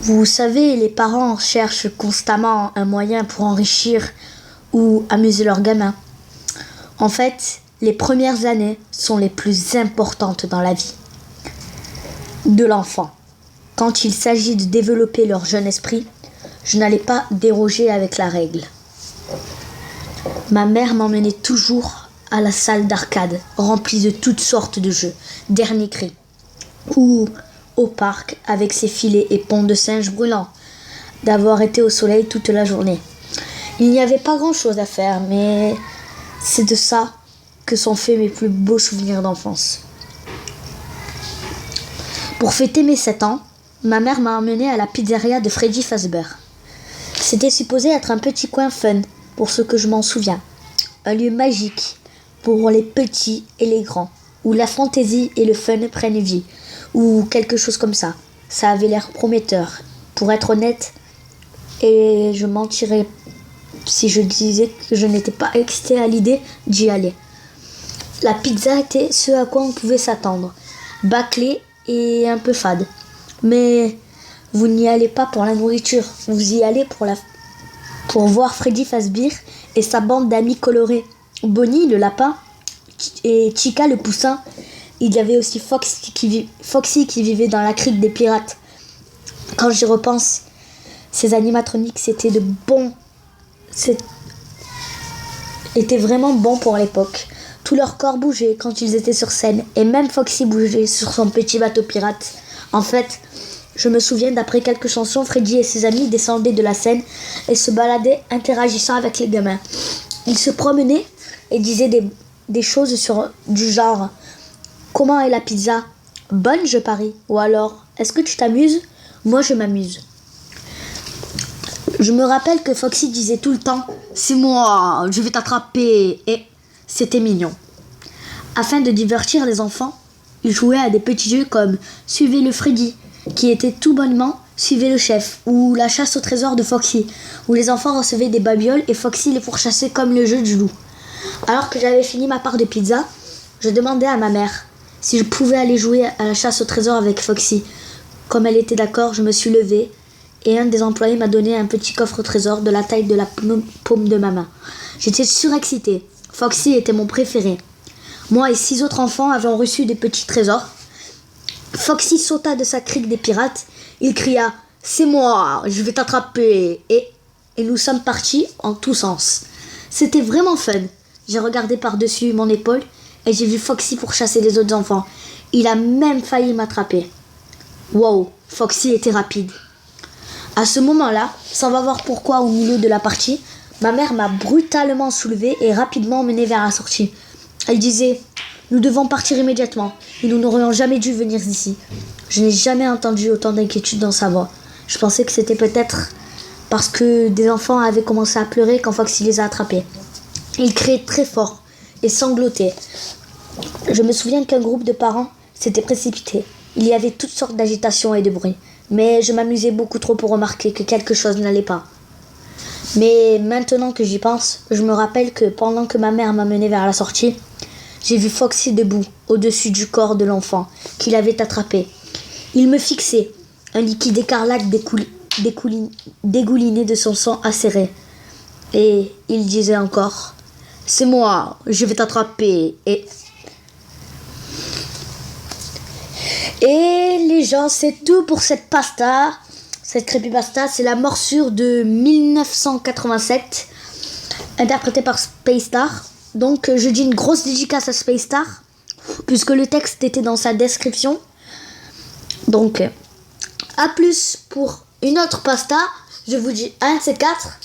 Vous savez, les parents cherchent constamment un moyen pour enrichir ou amuser leurs gamins. En fait, les premières années sont les plus importantes dans la vie de l'enfant. Quand il s'agit de développer leur jeune esprit, je n'allais pas déroger avec la règle. Ma mère m'emmenait toujours à la salle d'arcade, remplie de toutes sortes de jeux, dernier cri, ou au parc avec ses filets et ponts de singes brûlants, d'avoir été au soleil toute la journée. Il n'y avait pas grand-chose à faire, mais c'est de ça que sont faits mes plus beaux souvenirs d'enfance. Pour fêter mes 7 ans, ma mère m'a emmené à la pizzeria de Freddy Fazbear. C'était supposé être un petit coin fun, pour ce que je m'en souviens. Un lieu magique pour les petits et les grands, où la fantaisie et le fun prennent vie, ou quelque chose comme ça. Ça avait l'air prometteur. Pour être honnête, et je mentirais si je disais que je n'étais pas excitée à l'idée d'y aller. La pizza était ce à quoi on pouvait s'attendre, bâclée et un peu fade. Mais vous n'y allez pas pour la nourriture, vous y allez pour voir Freddy Fazbear et sa bande d'amis colorés. Bonnie le lapin et Chica le poussin. Il y avait aussi Foxy qui vivait dans la crique des pirates. Quand j'y repense, ces animatroniques étaient vraiment bons pour l'époque. Tout leur corps bougeait quand ils étaient sur scène, et même Foxy bougeait sur son petit bateau pirate. En fait, je me souviens d'après quelques chansons, Freddy et ses amis descendaient de la scène et se baladaient interagissant avec les gamins. Ils se promenaient et disaient des choses du genre « Comment est la pizza ? Bonne, je parie » ou alors « Est-ce que tu t'amuses ? Moi, je m'amuse ». Je me rappelle que Foxy disait tout le temps « C'est moi, je vais t'attraper » et c'était mignon. Afin de divertir les enfants, ils jouaient à des petits jeux comme « Suivez le Freddy » qui était tout bonnement « Suivez le chef » ou la chasse au trésor de Foxy, où les enfants recevaient des babioles et Foxy les pourchassait comme le jeu du loup. Alors que j'avais fini ma part de pizza, je demandais à ma mère si je pouvais aller jouer à la chasse au trésor avec Foxy. Comme elle était d'accord, je me suis levée et un des employés m'a donné un petit coffre au trésor de la taille de la paume de ma main. J'étais surexcitée. Foxy était mon préféré. Moi et 6 autres enfants avons reçu des petits trésors. Foxy sauta de sa crique des pirates. Il cria « C'est moi, je vais t'attraper » et nous sommes partis en tous sens. C'était vraiment fun. J'ai regardé par-dessus mon épaule et j'ai vu Foxy pourchasser les autres enfants. Il a même failli m'attraper. Wow, Foxy était rapide. À ce moment-là, sans savoir pourquoi au milieu de la partie, ma mère m'a brutalement soulevée et rapidement emmenée vers la sortie. Elle disait « Nous devons partir immédiatement et nous n'aurions jamais dû venir ici. » Je n'ai jamais entendu autant d'inquiétude dans sa voix. Je pensais que c'était peut-être parce que des enfants avaient commencé à pleurer quand Foxy les a attrapés. Ils criaient très fort et sanglotaient. Je me souviens qu'un groupe de parents s'était précipité. Il y avait toutes sortes d'agitations et de bruit. Mais je m'amusais beaucoup trop pour remarquer que quelque chose n'allait pas. Mais maintenant que j'y pense, je me rappelle que pendant que ma mère m'amenait vers la sortie, j'ai vu Foxy debout, au-dessus du corps de l'enfant qu'il avait attrapé. Il me fixait, un liquide écarlate dégoulinait de son sang acéré. Et il disait encore « C'est moi, je vais t'attraper » Et les gens, c'est tout pour cette pasta. Cette creepypasta, c'est la morsure de 1987, interprétée par Space Star. Donc je dis une grosse dédicace à Space Star, puisque le texte était dans sa description. Donc à plus pour une autre pasta. Je vous dis 1, c'est 4.